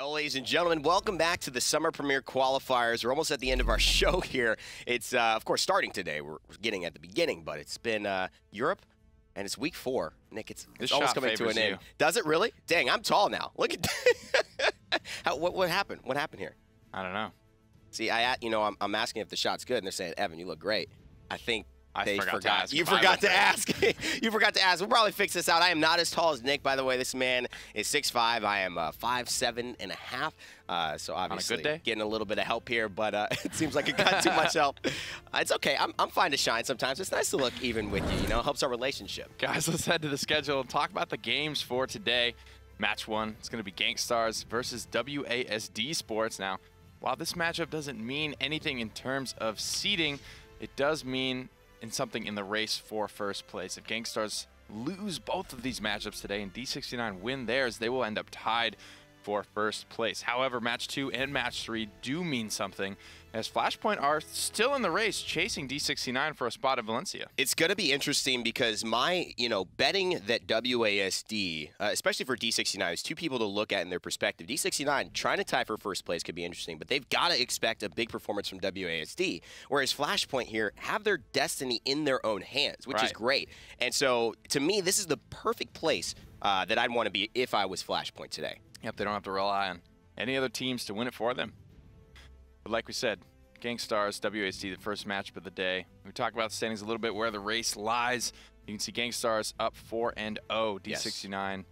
Well, ladies and gentlemen, welcome back to the Summer Premier Qualifiers. We're almost at the end of our show here. It's, of course, starting today. We're getting at the beginning, but it's been Europe, and it's week 4. Nick, it's almost coming to an end. Does it really? Dang, I'm tall now. Look at what happened? What happened here? I don't know. See, I'm asking if the shot's good, and they're saying, Evan, you look great. I think they forgot to ask. You forgot to ask. You forgot to ask. We'll probably fix this out. I am not as tall as Nick, by the way. This man is 6'5". I am 5'7.5". So obviously on a good day? Getting a little bit of help here, but it seems like it got too much help. It's okay. I'm fine to shine sometimes. It's nice to look even with you. You know, it helps our relationship. Guys, let's head to the schedule and talk about the games for today. Match 1, it's going to be Gankstars versus WASD Sports. Now, while this matchup doesn't mean anything in terms of seeding, it does mean something in the race for first place. If Gankstars lose both of these matchups today and D69 win theirs, they will end up tied for first place. However, match 2 and match 3 do mean something, as Flashpoint are still in the race chasing D69 for a spot at Valencia. It's going to be interesting because betting that WASD, especially for D69, is two people to look at in their perspective. D69 trying to tie for first place could be interesting, but they've got to expect a big performance from WASD, whereas Flashpoint here have their destiny in their own hands, which is great. And so, to me, this is the perfect place that I'd want to be if I was Flashpoint today. Yep, they don't have to rely on any other teams to win it for them. But like we said, Gankstars, WASD, the first matchup of the day. We talked about the standings a little bit, where the race lies. You can see Gankstars up 4-0. D69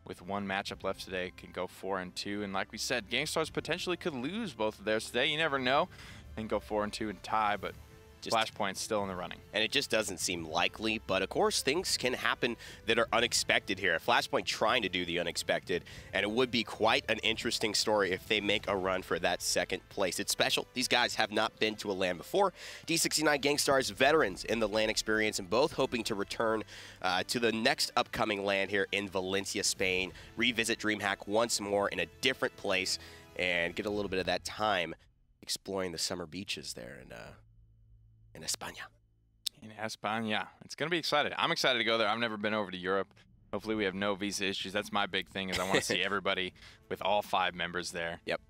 with one matchup left today can go 4-2. And like we said, Gankstars potentially could lose both of theirs today. You never know. And go 4-2 and tie, but Flashpoint's still in the running. And it just doesn't seem likely, but of course things can happen that are unexpected here. Flashpoint trying to do the unexpected, and it would be quite an interesting story if they make a run for that second place. It's special. These guys have not been to a LAN before. D69 Gankstars veterans in the LAN experience, and both hoping to return to the next upcoming LAN here in Valencia, Spain. Revisit DreamHack once more in a different place and get a little bit of that time exploring the summer beaches there in España. In España. It's going to be exciting. I'm excited to go there. I've never been over to Europe. Hopefully we have no visa issues. That's my big thing, is I want to see everybody with all 5 members there. Yep.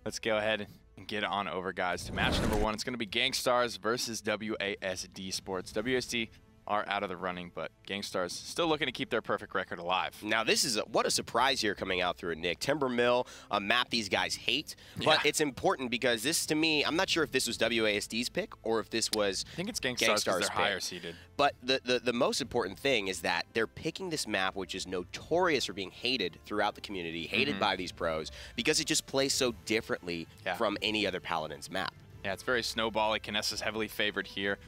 Let's go ahead and get on over, guys, to match number 1. It's going to be Gankstars versus WASD Sports. WASD are out of the running, but Gankstars still looking to keep their perfect record alive. Now, this is what a surprise here coming out through Nick. Timber Mill, a map these guys hate, but it's important because this, to me, I'm not sure if this was WASD's pick or if this was I think it's Gankstars because they're higher seeded. But the most important thing is that they're picking this map, which is notorious for being hated throughout the community, hated by these pros, because it just plays so differently from any other Paladins map. Yeah, it's very snowbally. Kinessa's heavily favored here.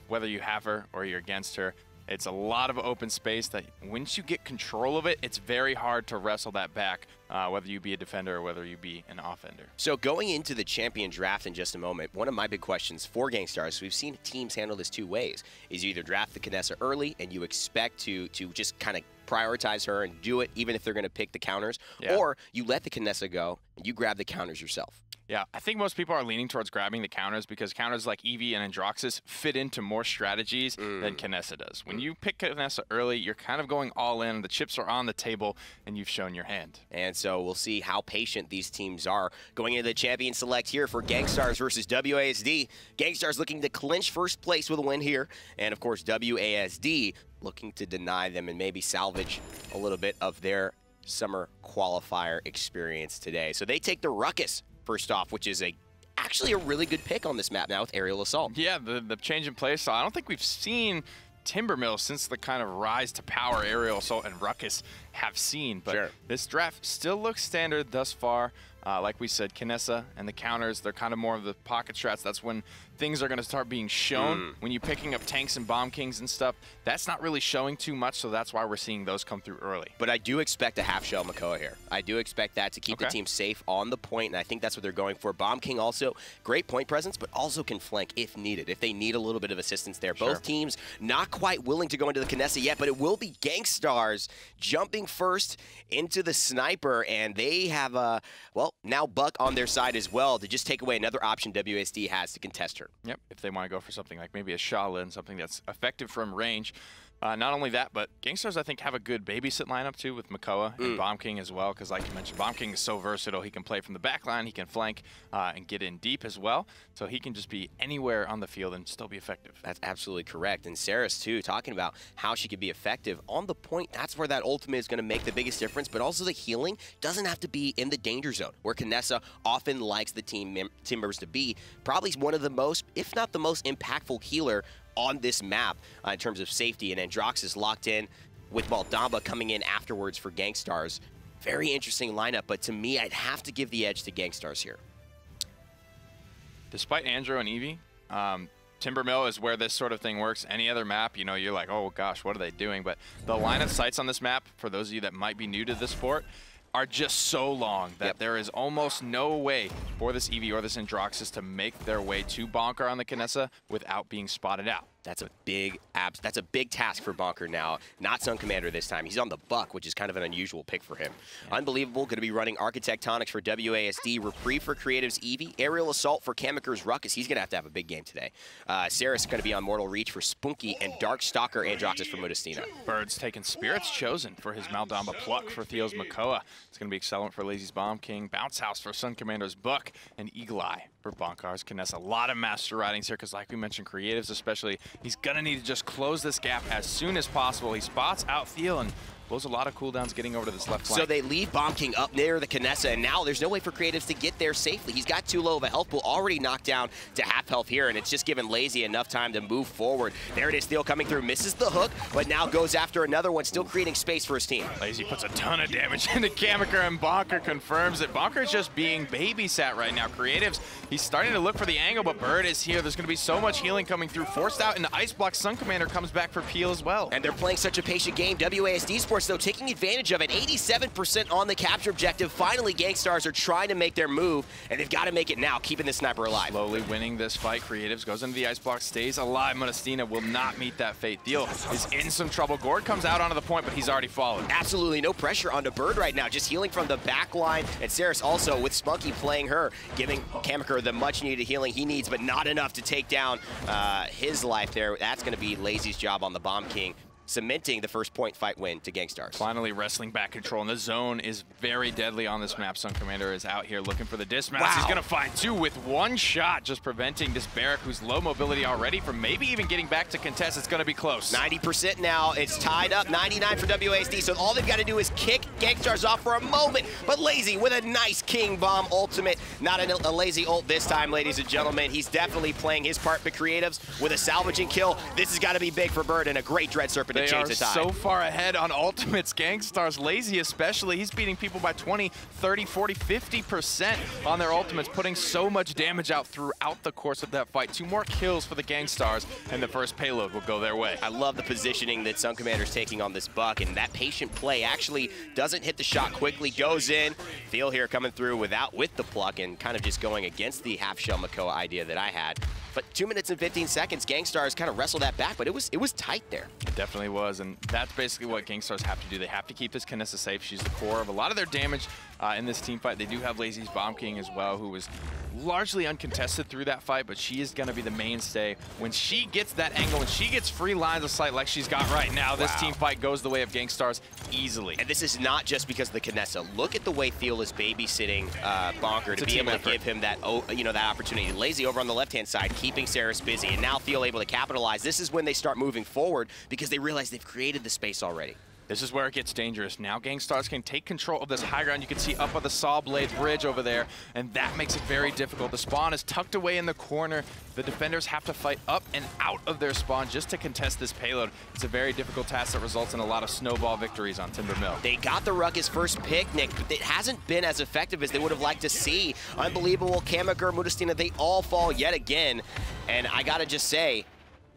Whether you have her or you're against her, it's a lot of open space that once you get control of it, it's very hard to wrestle that back, whether you be a defender or whether you be an offender. So going into the champion draft in just a moment, one of my big questions for Gankstars, we've seen teams handle this 2 ways, is you either draft the Kinessa early and you expect to just kind of prioritize her and do it even if they're going to pick the counters, or you let the Kinessa go and you grab the counters yourself. Yeah, I think most people are leaning towards grabbing the counters because counters like Eevee and Androxus fit into more strategies than Kinessa does. When you pick Kinessa early, you're kind of going all in. The chips are on the table, and you've shown your hand. And so we'll see how patient these teams are going into the champion select here for Gankstars versus WASD. Gankstars looking to clinch first place with a win here, and of course WASD looking to deny them and maybe salvage a little bit of their summer qualifier experience today. So they take the Ruckus first off, which is actually a really good pick on this map now with Aerial Assault. Yeah, the change in play style. I don't think we've seen Timbermill since the kind of rise to power Aerial Assault and Ruckus have seen. But this draft still looks standard thus far. Like we said, Kinessa and the counters, they're kind of more of the pocket strats. That's when things are going to start being shown. When you're picking up tanks and bomb kings and stuff, that's not really showing too much, so that's why we're seeing those come through early. But I do expect a half-shell Makoa here. I do expect that to keep the team safe on the point, and I think that's what they're going for. Bomb King also, great point presence, but also can flank if needed, if they need a little bit of assistance there. Both teams not quite willing to go into the Kinessa yet, but it will be Gankstars jumping first into the sniper, and they have, well, now Buck on their side as well to just take away another option WASD has to contest her. Yep, if they want to go for something like maybe a Shaolin, something that's effective from range. Not only that, but Gankstars, I think, have a good babysit lineup, too, with Makoa and Bomb King as well, because like you mentioned, Bomb King is so versatile. He can play from the back line, he can flank, and get in deep as well. So he can just be anywhere on the field and still be effective. That's absolutely correct. And Sarah's, too, talking about how she could be effective. On the point, that's where that ultimate is going to make the biggest difference, but also the healing doesn't have to be in the danger zone, where Knessa often likes the team members to be. Probably one of the most, if not the most impactful healer on this map in terms of safety, and Androx is locked in with Baldamba coming in afterwards for Gankstars. Very interesting lineup, but to me, I'd have to give the edge to Gankstars here. Despite Andrew and Evie, Timbermill is where this sort of thing works. Any other map, you know, you're like, oh gosh, what are they doing? But the line of sights on this map, for those of you that might be new to the sport, are just so long that there is almost no way for this Eevee or this Androxus to make their way to bonkar on the Knessa without being spotted out. That's a big task for bonkar now. Not SunCommander this time. He's on the Buck, which is kind of an unusual pick for him. Yeah. Unbelievable. Going to be running Architectonics for WASD, Reprieve for Creative's Eevee, Aerial Assault for Kamyker's Ruckus. He's going to have a big game today. Saris going to be on Mortal Reach for Spunkki, and Dark Stalker Androxus for Mutustiina. Bird's taking Spirits Chosen for his Maldamba Pluck for Thiel's Makoa. It's going to be Accelerant for Laizy's Bomb King, Bounce House for SunCommander's Buck, and Eagle Eye for bonkar's Knessa. A lot of master ridings here, because like we mentioned, Creatives especially, he's going to need to just close this gap as soon as possible. He spots out Thiel and blows a lot of cooldowns getting over to this left flank. So they leave Bomb King up near the Knessa, and now there's no way for Creatives to get there safely. He's got too low of a health pool, already knocked down to half health here, and it's just given Laizy enough time to move forward. There it is, Thiel coming through, misses the hook, but now goes after another one, still creating space for his team. Laizy puts a ton of damage into Kamyker, and bonkar confirms it. Bonkar is just being babysat right now. Creatives, he's starting to look for the angle, but Bird is here. There's going to be so much healing coming through. Forced out into Ice Block. SunCommander comes back for Peel as well. And they're playing such a patient game. WASD Sports, though, taking advantage of it. 87% on the capture objective. Finally, Gankstars are trying to make their move, and they've got to make it now, keeping the sniper alive. Slowly winning this fight. Creatives goes into the ice block, stays alive. Mutustiina will not meet that fate. Thiel is in some trouble. Gord comes out onto the point, but he's already fallen. Absolutely no pressure onto Bird right now, just healing from the back line. And Saris also with Spunkki playing her, giving Kamyker the much needed healing he needs, but not enough to take down his life there. That's going to be Laizy's job on the Bomb King, cementing the first point fight win to Gankstars. Finally wrestling back control, and the zone is very deadly on this map. SunCommander is out here looking for the dismount. Wow. He's going to find two with one shot, just preventing this Barrack, who's low mobility already, from maybe even getting back to contest. It's going to be close. 90% now. It's tied up, 99 for WASD, so all they've got to do is kick Gankstars off for a moment. But Laizy with a nice King Bomb ultimate. Not a Laizy ult this time, ladies and gentlemen. He's definitely playing his part for Creatives with a salvaging kill. This has got to be big for Bird, and a great Dread Serpent to change the tide. So far ahead on ultimates. Gankstars, Laizy especially, he's beating people by 20, 30, 40, 50% on their ultimates, putting so much damage out throughout the course of that fight. 2 more kills for the Gankstars, and the first payload will go their way. I love the positioning that SunCommander's taking on this Buck, and that patient play actually doesn't hit the shot quickly, goes in. Thiel here coming through with the pluck, and kind of just going against the half-shell Makoa idea that I had. But 2 minutes and 15 seconds, Gankstars kind of wrestled that back, but it was tight there. It definitely was, and that's basically what Gankstars have to do. They have to keep this Knessa safe. She's the core of a lot of their damage in this team fight. They do have Laizy's Bomb King as well, who was largely uncontested through that fight, but she is going to be the mainstay. When she gets that angle, when she gets free lines of sight like she's got right now, this team fight goes the way of Gankstars easily. And this is not just because of the Knessa. Look at the way Thiel is babysitting bonkar to be able to give him that, that opportunity. Laizy over on the left-hand side, keeping Saris busy, and now Thiel able to capitalize. This is when they start moving forward because they realize they've created the space already. This is where it gets dangerous. Now Gankstars can take control of this high ground. You can see up on the Saw Blade bridge over there, and that makes it very difficult. The spawn is tucked away in the corner. The defenders have to fight up and out of their spawn just to contest this payload. It's a very difficult task that results in a lot of snowball victories on Timbermill. They got the Ruckus first pick, Nick, but it hasn't been as effective as they would have liked to see. Unbelievable. Kamyker, Mutustiina, they all fall yet again. And I gotta just say,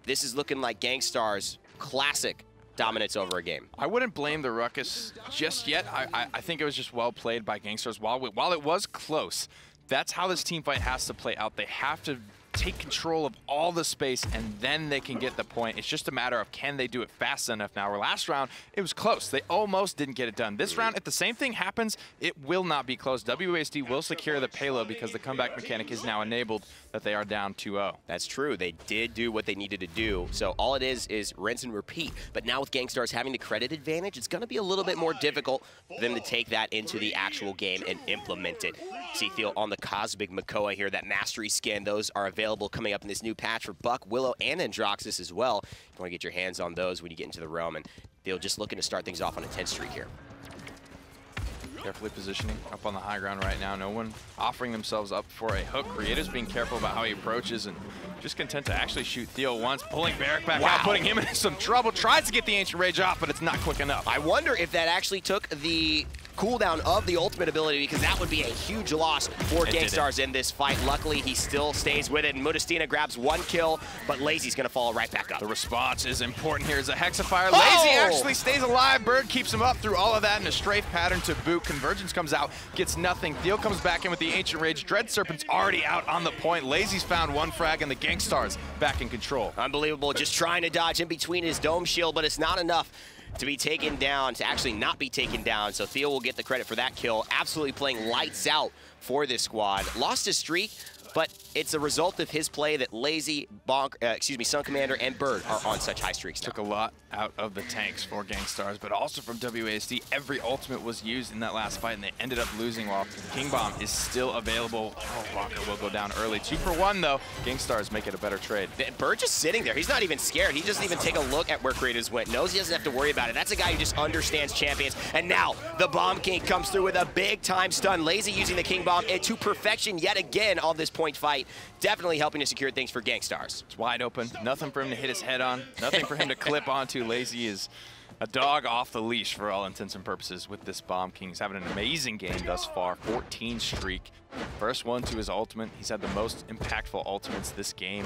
this is looking like Gankstars' classic dominance over a game. I wouldn't blame the Ruckus just yet. I think it was just well played by Gankstars. While it was close, that's how this team fight has to play out. They have to take control of all the space, and then they can get the point. It's just a matter of can they do it fast enough now. Where last round, it was close. They almost didn't get it done. This round, if the same thing happens, it will not be close. WASD will secure the payload because the comeback mechanic is now enabled that they are down 2-0. That's true. They did do what they needed to do. So all it is rinse and repeat. But now with Gankstars having the credit advantage, it's going to be a little bit more difficult for them to take that into the actual game and implement it. See Thiel on the Cosmic Makoa here, that Mastery skin. Those are available coming up in this new patch for Buck, Willow, and Androxus as well. You want to get your hands on those when you get into the realm. And Thiel just looking to start things off on a 10 streak here. Carefully positioning up on the high ground right now. No one offering themselves up for a hook. Creative's being careful about how he approaches and just content to actually shoot Thiel once, pulling Barrack back out, putting him in some trouble. Tries to get the Ancient Rage off, but it's not quick enough. I wonder if that actually took the cooldown of the ultimate ability, because that would be a huge loss for Gankstars in this fight. Luckily, he still stays with it, and Mutustiina grabs 1 kill, but Laizy's gonna follow right back up. The response is important here as a Hexafire. Laizy actually stays alive. Bird keeps him up through all of that in a strafe pattern to boot. Convergence comes out, gets nothing. Thiel comes back in with the Ancient Rage. Dread Serpent's already out on the point. Laizy's found 1 frag, and the Gankstars back in control. Unbelievable, just trying to dodge in between his dome shield, but it's not enough to be taken down, to actually not be taken down. So Thiel will get the credit for that kill. Absolutely playing lights out for this squad. Lost his streak, but it's a result of his play that Laizy, SunCommander, and Bird are on such high streaks now. Took a lot out of the tanks for Gankstars, but also from WASD. Every ultimate was used in that last fight, and they ended up losing while King Bomb is still available. Oh, bonkar will go down early. 2 for 1, though. Gankstars make it a better trade. Bird just sitting there. He's not even scared. He doesn't even take a look at where Creatives went. Knows he doesn't have to worry about it. That's a guy who just understands champions. And now the Bomb King comes through with a big-time stun. Laizy using the King Bomb to perfection yet again on this point fight. Definitely helping to secure things for Gankstars. It's wide open. Nothing for him to hit his head on. Nothing for him to clip onto. Laizy is a dog off the leash for all intents and purposes with this Bomb King. He's having an amazing game thus far. 14 streak. First one to his ultimate. He's had the most impactful ultimates this game,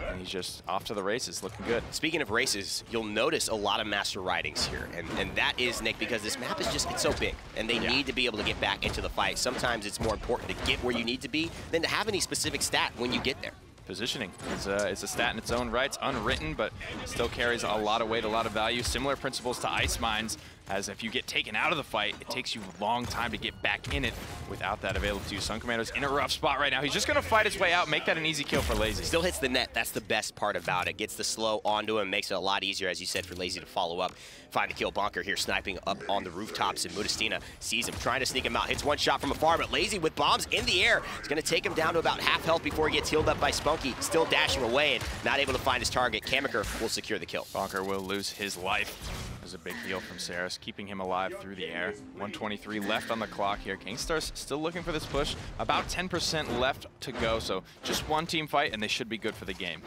and he's just off to the races, looking good. Speaking of races, you'll notice a lot of master ridings here, and that is, Nick, because this map is just, it's so big, and they need to be able to get back into the fight. Sometimes it's more important to get where you need to be than to have any specific stat when you get there. Positioning is a stat in its own right. It's unwritten, but still carries a lot of weight, a lot of value. Similar principles to Ice Mines, as if you get taken out of the fight, it takes you a long time to get back in it without that available to you. SunCommander's in a rough spot right now. He's just going to fight his way out, make that an easy kill for Laizy. Still hits the net. That's the best part about it. Gets the slow onto him, makes it a lot easier, as you said, for Laizy to follow up. Find the kill. bonkar here sniping up on the rooftops, and Mutustiina sees him, trying to sneak him out. Hits 1 shot from afar, but Laizy with bombs in the air. It's going to take him down to about half health before he gets healed up by spunkki. Still dashing away and not able to find his target. Kamyker will secure the kill. bonkar will lose his life. There's a big heal from Saris, keeping him alive through the air. 123 left on the clock here. Gankstars still looking for this push. About 10% left to go, so just 1 team fight, and they should be good for the game.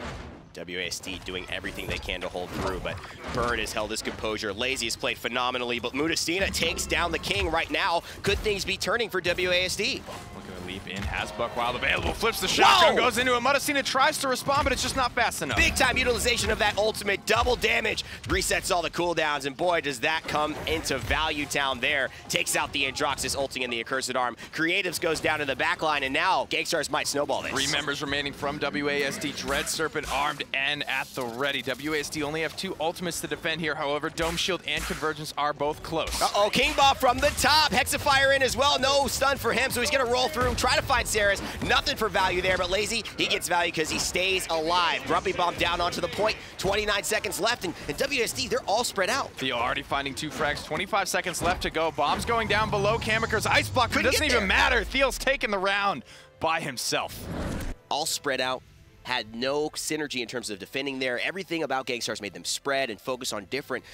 WASD doing everything they can to hold through, but Bird has held his composure. Laizy has played phenomenally, but Mutustiina takes down the King right now. Could things be turning for WASD? Looking to leap in, has Buck while available, flips the shotgun, goes into it. Mutustiina tries to respond, but it's just not fast enough. Big time utilization of that ultimate, double damage, resets all the cooldowns, and boy, does that come into value town there. Takes out the Androxus, ulting in the Accursed Arm. Creatives goes down to the back line, and now Gankstars might snowball this. 3 members remaining from WASD. Dread Serpent armed and at the ready. WASD only have 2 ultimates to defend here. However, Dome Shield and Convergence are both close. Uh-oh, King Bomb from the top. Hexafire in as well. No stun for him, so he's going to roll through, try to find Saris. Nothing for value there, but Laizy, he gets value because he stays alive. Grumpy Bomb down onto the point. 29 seconds left, and WASD, they're all spread out. Thiel already finding 2 frags. 25 seconds left to go. Bomb's going down below Kamyker's ice block. It doesn't even matter. Thiel's taking the round by himself. All spread out. Had no synergy in terms of defending there. Everything about Gankstars made them spread and focus on different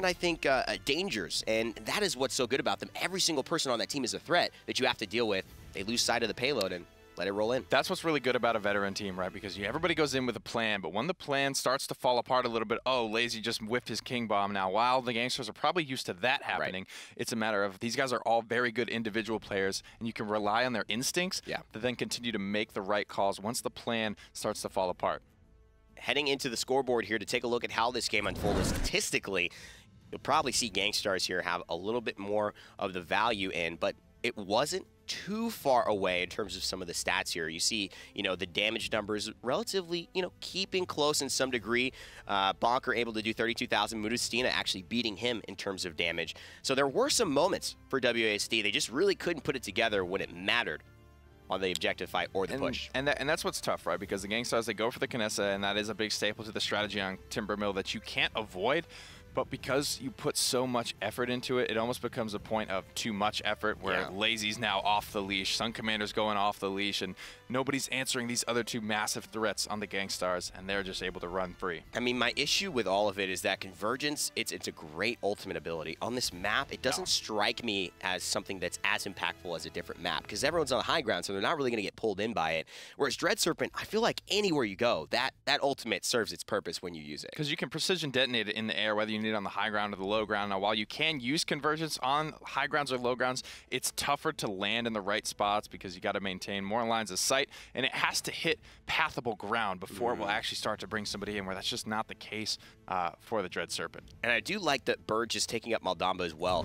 I think, dangers. And that is what's so good about them. Every single person on that team is a threat that you have to deal with. They lose sight of the payload and let it roll in. That's what's really good about a veteran team, right? Because everybody goes in with a plan, but when the plan starts to fall apart a little bit, oh, Laizy just whiffed his King Bomb. Now, while the Gankstars are probably used to that happening, it's a matter of these guys are all very good individual players, and you can rely on their instincts to then continue to make the right calls once the plan starts to fall apart. Heading into the scoreboard here to take a look at how this game unfolded statistically, you'll probably see Gankstars here have a little bit more of the value in, but it wasn't too far away in terms of some of the stats here. You see, the damage numbers relatively, keeping close in some degree. Bonkar able to do 32,000. Mutustiina actually beating him in terms of damage. So there were some moments for WASD. They just really couldn't put it together when it mattered on the objective fight or the push. And that's what's tough, right? Because the Gankstars, they go for the Kinessa, and that is a big staple to the strategy on Timbermill that you can't avoid. But because you put so much effort into it, it almost becomes a point of too much effort where Laizy's now off the leash, SunCommander's going off the leash, and nobody's answering these other two massive threats on the Gankstars, and they're just able to run free. I mean, my issue with all of it is that Convergence, it's a great ultimate ability. On this map, it doesn't strike me as something that's as impactful as a different map, because everyone's on the high ground, so they're not really going to get pulled in by it. Whereas Dread Serpent, I feel like anywhere you go, that ultimate serves its purpose when you use it. Because you can precision detonate it in the air, whether you need it on the high ground or the low ground. Now, while you can use Convergence on high grounds or low grounds, it's tougher to land in the right spots because you got to maintain more lines of sight, and it has to hit pathable ground before it will actually start to bring somebody in, where that's just not the case for the Dread Serpent. And I do like that Bird just taking up Maldamba as well.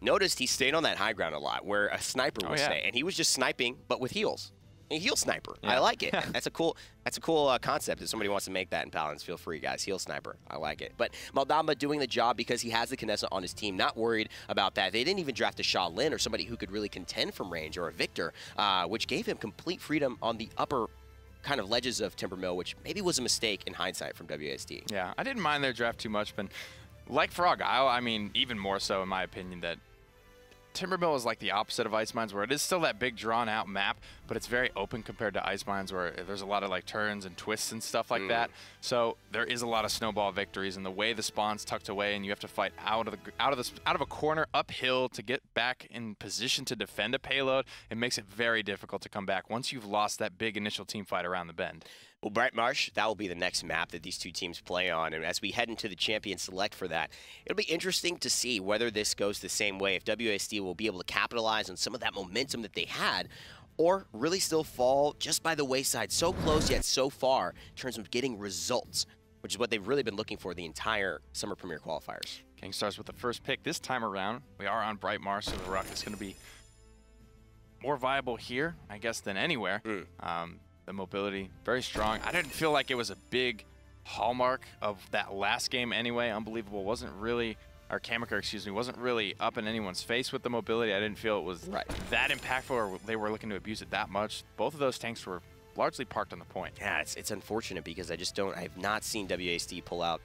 Noticed he stayed on that high ground a lot, where a sniper would stay, and he was just sniping, but with heals. A heal sniper. I like it. That's a cool concept. If somebody wants to make that in Paladins, feel free, guys. Heal sniper. I like it. But Maldamba doing the job because he has the Kinessa on his team. Not worried about that. They didn't even draft a Shaolin or somebody who could really contend from range, or a Victor, which gave him complete freedom on the upper kind of ledges of Timbermill, which maybe was a mistake in hindsight from WASD. Yeah, I didn't mind their draft too much, but like for Argyle, I mean, even more so in my opinion, that Timbermill is like the opposite of Ice Mines, where it is still that big drawn-out map, but it's very open compared to Ice Mines, where there's a lot of like turns and twists and stuff like that. So there is a lot of snowball victories, and the way the spawn's tucked away, and you have to fight out of a corner uphill to get back in position to defend a payload. It makes it very difficult to come back once you've lost that big initial team fight around the bend. Well, Bright Marsh, that will be the next map that these two teams play on. And as we head into the champion select for that, it'll be interesting to see whether this goes the same way, if WASD will be able to capitalize on some of that momentum that they had, or really still fall just by the wayside, so close yet so far in terms of getting results, which is what they've really been looking for the entire Summer Premier qualifiers. Gankstars with the first pick this time around. We are on Bright Marsh, so the Ruck is going to be more viable here, I guess, than anywhere. The mobility, very strong. I didn't feel like it was a big hallmark of that last game anyway. Unbelievable wasn't really, or Kamyker, excuse me, wasn't really up in anyone's face with the mobility. I didn't feel it was that impactful, or they were looking to abuse it that much. Both of those tanks were largely parked on the point. Yeah, it's unfortunate because I have not seen WASD pull out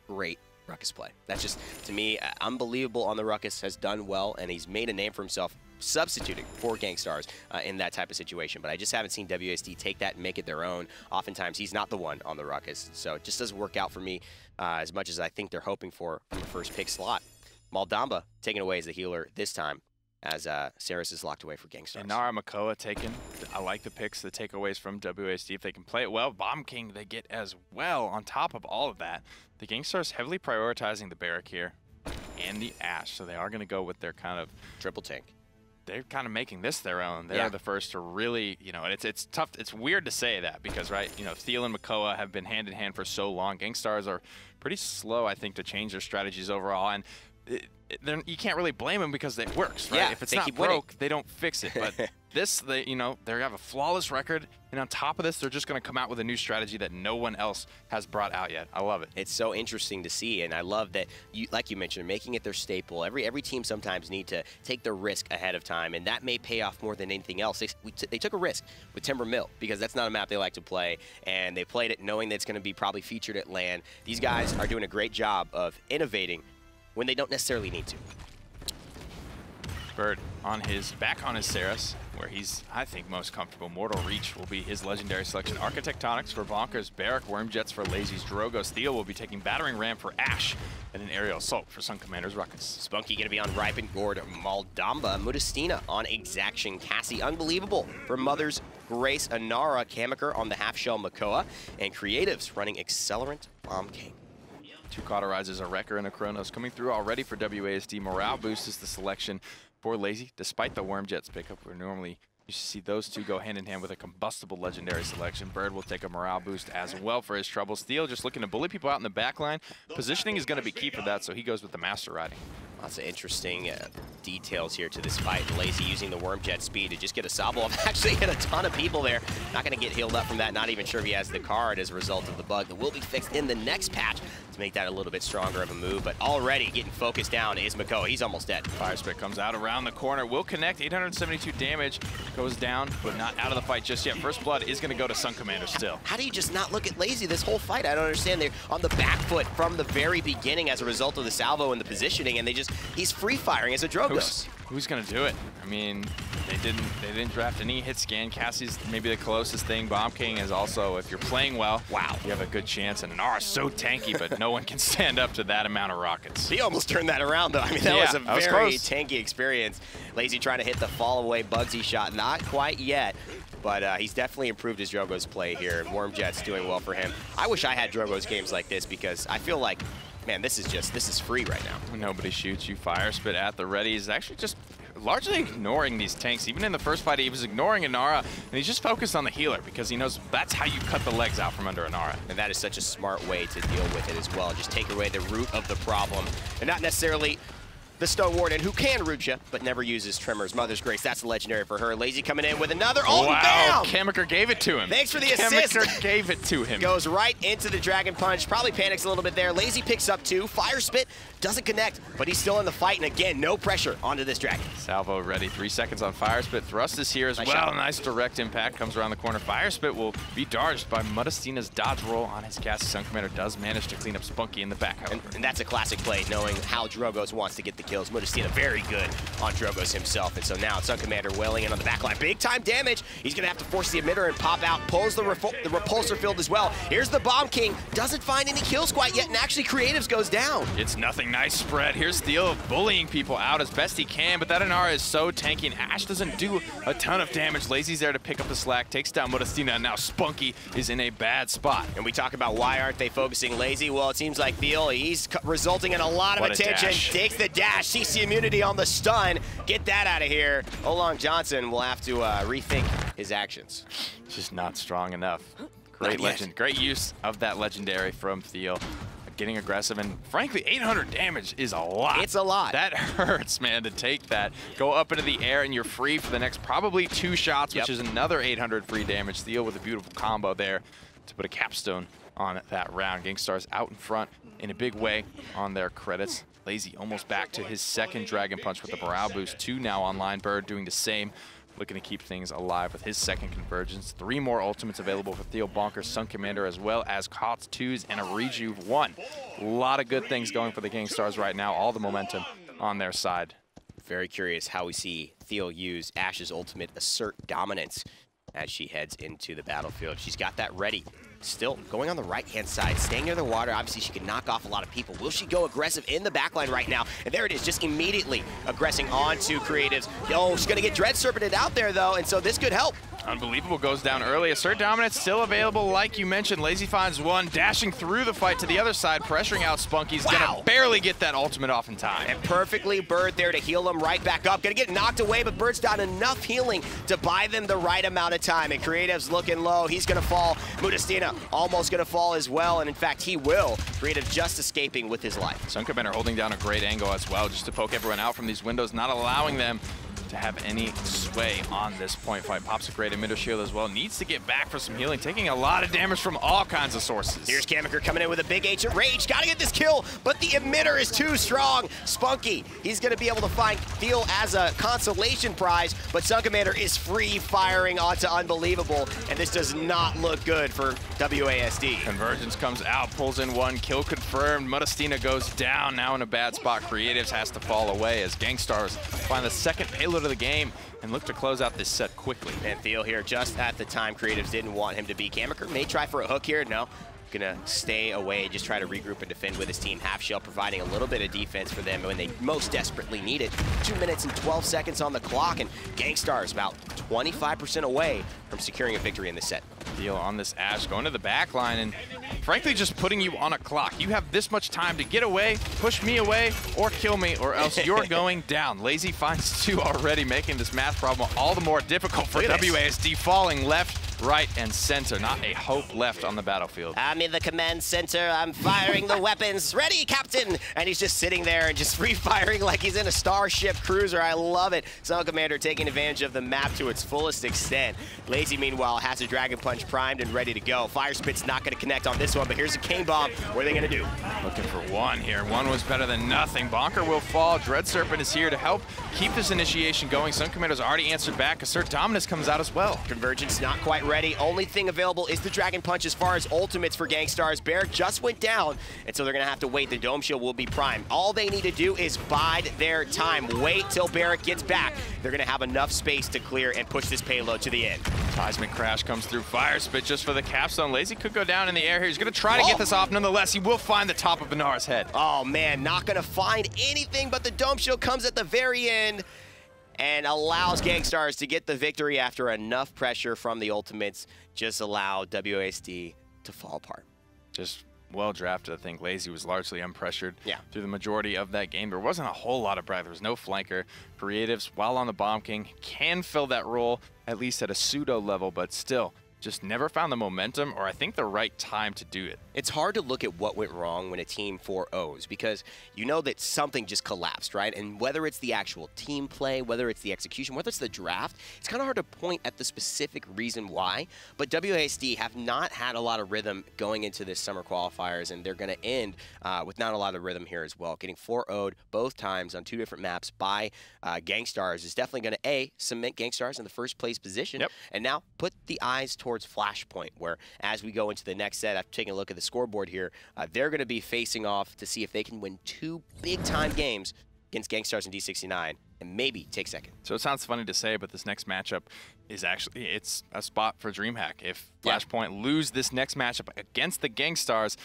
great Ruckus play. That's just, to me, unbelievable on the Ruckus, has done well, and he's made a name for himself substituting for Gankstars in that type of situation. But I just haven't seen WASD take that and make it their own. Oftentimes, he's not the one on the Ruckus, so it just doesn't work out for me as much as I think they're hoping for from the first pick slot. Maldamba taken away as the healer this time, as Saris is locked away for Gankstars. And Nara Makoa taken. I like the picks, the takeaways from WASD. If they can play it well, Bomb King they get as well. On top of all of that, the Gankstars heavily prioritizing the Barrack here and the Ash, so they are going to go with their kind of triple tank. They're kind of making this their own. They're the first to really, and it's tough. It's weird to say that because, right, Thiel and Makoa have been hand in hand for so long. Gankstars are pretty slow, I think, to change their strategies overall, and you can't really blame them because it works, right? Yeah, if it's not broke, they don't fix it. But this, they have a flawless record, and on top of this, they're just going to come out with a new strategy that no one else has brought out yet. I love it. It's so interesting to see, and I love that, like you mentioned, making it their staple. Every team sometimes need to take the risk ahead of time, and that may pay off more than anything else. They took a risk with Timbermill because that's not a map they like to play, and they played it knowing that it's going to be probably featured at LAN. These guys are doing a great job of innovating when they don't necessarily need to. Bird back on his Saris, where he's, I think, most comfortable. Mortal Reach will be his legendary selection. Architectonics for Bonkers, Barrack, Wormjets for Laizy's Drogos. Thiel will be taking Battering Ram for Ash, and an Aerial Assault for SunCommander's Ruckus. spunkki going to be on Ripen Gord, Maldamba, Mutustiina on Exaction, Cassie, Unbelievable for Mother's Grace, Anara, Kamyker on the Half-Shell Makoa, and Creatives running Accelerant Bomb King. Two Cauterizers, a Wrecker, and a Chronos coming through already for WASD. Morale boost is the selection for Laizy, despite the Wormjets pickup. We're normally You should see those two go hand in hand with a combustible legendary selection. Bird will take a morale boost as well for his troubles. Thiel just looking to bully people out in the back line. Positioning is going to be key for that, so he goes with the master riding. Lots of interesting details here to this fight. Laizy using the worm jet speed to just get a salvo. I've actually hit a ton of people there. Not going to get healed up from that. Not even sure if he has the card as a result of the bug that will be fixed in the next patch to make that a little bit stronger of a move. But already getting focused down is Makoa. He's almost dead. Fire Spit comes out around the corner. Will connect. 872 damage. Goes down, but not out of the fight just yet. First blood is going to go to SunCommander still. How do you just not look at Laizy this whole fight? I don't understand. They're on the back foot from the very beginning as a result of the salvo and the positioning, and he's free firing as a Drogoz. Who's going to do it? I mean, they didn't draft any hit scan. Cassie's maybe the closest thing. Bomb King is also, if you're playing well, wow, you have a good chance. And Nara is so tanky, but no one can stand up to that amount of rockets. He almost turned that around, though. I mean, that was a very tanky experience. Laizy trying to hit the fall away Bugsy shot. Not quite yet, but he's definitely improved his Drogoz play here. And Wormjet's doing well for him. I wish I had Drogoz games like this because I feel like, man, this is free right now. Nobody shoots you. Fire Spit at the ready. He's actually just largely ignoring these tanks. Even in the first fight, he was ignoring Inara, and he's just focused on the healer because he knows that's how you cut the legs out from under Inara. And that is such a smart way to deal with it as well. Just take away the root of the problem, and not necessarily the Stone Warden, who can root you, but never uses Tremor's Mother's Grace. That's legendary for her. Laizy coming in with another. Oh, wow! Kamyker gave it to him. Thanks for the assist. Kamyker gave it to him. Goes right into the Dragon Punch. Probably panics a little bit there. Laizy picks up 2. Fire Spit doesn't connect, but he's still in the fight. And again, no pressure onto this Dragon. Salvo ready. 3 seconds on Fire Spit. Thrust is here as well. Nice direct impact. Comes around the corner. Fire Spit will be dodged by Mutustiina's dodge roll on his cast. SunCommander does manage to clean up spunkki in the back, however. And that's a classic play, knowing how Drogoz wants to get the kills. Mutustiina very good on Drogoz himself, and so now SunCommander wailing in on the back line. Big time damage. He's going to have to force the emitter and pop out. Pulls the repulsor field as well. Here's the Bomb King. Doesn't find any kills quite yet, and actually Creatives goes down. It's nothing. Nice spread. Here's Thiel bullying people out as best he can, but that Inara is so tanky, and Ashe doesn't do a ton of damage. Laizy's there to pick up the slack, takes down Mutustiina, and now spunkki is in a bad spot. And we talk about why aren't they focusing Laizy? Well, it seems like Thiel, he's resulting in a lot of attention. Takes the dash, CC immunity on the stun. Get that out of here. Olong Johnson will have to rethink his actions. Just not strong enough. Great legend. Great use of that legendary from Thiel. Getting aggressive, and frankly, 800 damage is a lot. It's a lot. That hurts, man, to take that. Go up into the air, and you're free for the next probably 2 shots, which is another 800 free damage. Thiel with a beautiful combo there to put a capstone on that round. Gankstars out in front in a big way on their credits. Laizy almost back to his second Dragon Punch with the morale boost. 2 now online. Bird doing the same. Looking to keep things alive with his second convergence. 3 more ultimates available for Thiel, bonkar, SunCommander, as well as COTS 2s and a Rejuve 1. A lot of good things going for the Gankstars right now. All the momentum on their side. Very curious how we see Thiel use Ashe's ultimate Assert Dominance as she heads into the battlefield. She's got that ready. Still going on the right-hand side, staying near the water. Obviously, she can knock off a lot of people. Will she go aggressive in the backline right now? And there it is, just immediately aggressing onto Creatives. Oh, she's going to get Dread Serpented out there, though, and so this could help. Unbelievable goes down early. Assert Dominance still available, like you mentioned. Laizy finds 1, dashing through the fight to the other side, pressuring out spunkki. He's gonna barely get that ultimate off in time. And perfectly Bird there to heal him right back up. Gonna get knocked away, but Bird's done enough healing to buy them the right amount of time. And Creative's looking low. He's gonna fall. Mutustiina almost gonna fall as well, and in fact, he will. Creative just escaping with his life. SunCommander holding down a great angle as well, just to poke everyone out from these windows, not allowing them to have any sway on this point fight. Pops a great emitter shield as well. Needs to get back for some healing, taking a lot of damage from all kinds of sources. Here's Kamyker coming in with a big Ancient Rage. Gotta get this kill, but the emitter is too strong. Spunkki, he's gonna be able to find Thiel as a consolation prize, but SunCommander is free firing onto Unbelievable, and this does not look good for WASD. Convergence comes out, pulls in 1, kill confirmed. Mutustiina goes down, now in a bad spot. Creatives has to fall away as Gankstars find the second payload of the game and look to close out this set quickly. And Thiel here, just at the time Creatives didn't want him to be. Kamyker may try for a hook here. No, gonna stay away, just try to regroup and defend with his team. Half Shell providing a little bit of defense for them when they most desperately need it. 2 minutes and 12 seconds on the clock, and Gankstars about 25% away from securing a victory in this set. Thiel on this Ash, going to the back line, and frankly just putting you on a clock. You have this much time to get away, push me away, or kill me, or else you're going down. Laizy finds 2 already, making this math problem all the more difficult for WASD, falling left, right, and center. Not a hope left on the battlefield. I'm in the command center. I'm firing the weapons. Ready, Captain! And he's just sitting there and just refiring like he's in a Starship Cruiser. I love it. SunCommander taking advantage of the map to its fullest extent. Laizy, meanwhile, has a Dragon Punch primed and ready to go. Fire Spit's not going to connect on this one, but here's a Cane Bomb. What are they going to do? Looking for 1 here. 1 was better than nothing. Bonkar will fall. Dread Serpent is here to help keep this initiation going. SunCommander's already answered back. Assert Dominus comes out as well. Convergence not quite ready. Only thing available is the Dragon Punch as far as ultimates for Gankstars. Barrack just went down, and so they're going to have to wait. The Dome Shield will be primed. All they need to do is bide their time. Wait till Barrack gets back. They're going to have enough space to clear and push this payload to the end. Seismic Crash comes through. Fire Spit just for the capstone. Laizy could go down in the air here. He's going to try to get this off. Nonetheless, he will find the top of Benar's head. Oh, man, not going to find anything, but the Dome Shield comes at the very end and allows Gankstars to get the victory after enough pressure from the ultimates just allowed WASD to fall apart. Just well drafted. I think Laizy was largely unpressured through the majority of that game. There wasn't a whole lot of breath. There was no flanker. Creatives, while on the Bomb King, can fill that role, at least at a pseudo level, but still just never found the momentum or I think the right time to do it. It's hard to look at what went wrong when a team 4-0s because you know that something just collapsed, right? And whether it's the actual team play, whether it's the execution, whether it's the draft, it's kind of hard to point at the specific reason why. But WASD have not had a lot of rhythm going into this summer qualifiers, and they're going to end with not a lot of rhythm here as well. Getting 4-0'd both times on 2 different maps by Gankstars is definitely going to, A, cement Gankstars in the first place position, and now put the eyes towards Flashpoint, where as we go into the next set, after taking a look at the scoreboard here, they're going to be facing off to see if they can win 2 big-time games against Gankstars and D69 and maybe take second. So it sounds funny to say, but this next matchup is actually, it's a spot for DreamHack. If Flashpoint lose this next matchup against the Gankstars,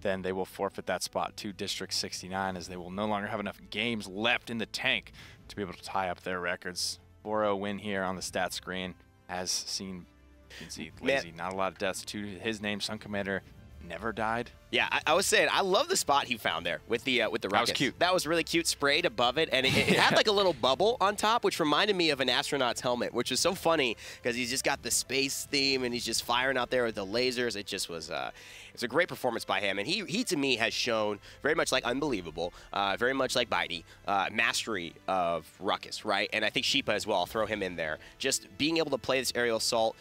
then they will forfeit that spot to District 69 as they will no longer have enough games left in the tank to be able to tie up their records. 4-0 win here on the stat screen, as seen. You can see Laizy, not a lot of deaths to his name. SunCommander never died. Yeah, I was saying, I love the spot he found there with the ruckus. That was cute. That was really cute, sprayed above it, and it had like a little bubble on top, which reminded me of an astronaut's helmet, which is so funny because he's just got the space theme and he's just firing out there with the lasers. It just was, it's a great performance by him, and he to me has shown very much like Unbelievable, very much like Bitey, mastery of ruckus, right? And I think Sheepa as well. I'll throw him in there. Just being able to play this aerial assault,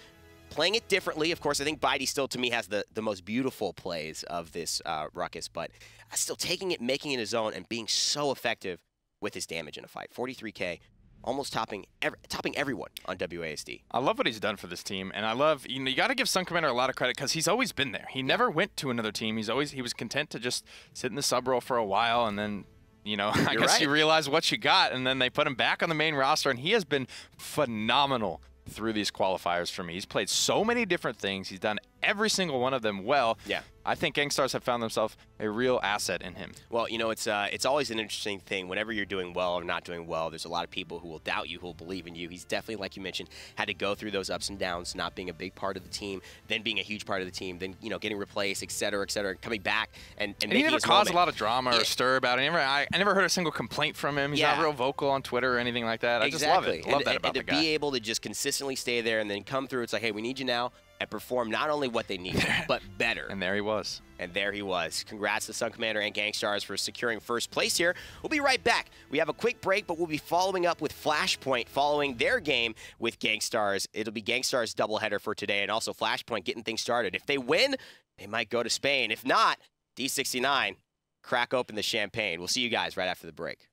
playing it differently. Of course, I think Bitey still, to me, has the most beautiful plays of this ruckus, but still taking it, making it his own, and being so effective with his damage in a fight. 43K, almost topping everyone on WASD. I love what he's done for this team, and I love, you know, you got to give SunCommander a lot of credit because he's always been there. He never went to another team. He was content to just sit in the sub role for a while, and then, you know, I guess you realize what you got, and then they put him back on the main roster, and he has been phenomenal through these qualifiers for me. He's played so many different things. He's done every single one of them well. Yeah. I think Gankstars have found themselves a real asset in him. Well, you know, it's always an interesting thing. Whenever you're doing well or not doing well, there's a lot of people who will doubt you, who will believe in you. He's definitely, like you mentioned, had to go through those ups and downs, not being a big part of the team, then being a huge part of the team, then, you know, getting replaced, et cetera, coming back and making he never his caused moment. a lot of drama or stir about it. I never heard a single complaint from him. He's not real vocal on Twitter or anything like that. I just love it. Love that about the guy. And to be able to just consistently stay there and then come through, it's like, hey, we need you now, and perform not only what they need, but better. And there he was. And there he was. Congrats to SunCommander and Gankstars for securing first place here. We'll be right back. We have a quick break, but we'll be following up with Flashpoint following their game with Gankstars. It'll be Gankstars doubleheader for today, and also Flashpoint getting things started. If they win, they might go to Spain. If not, D69, crack open the champagne. We'll see you guys right after the break.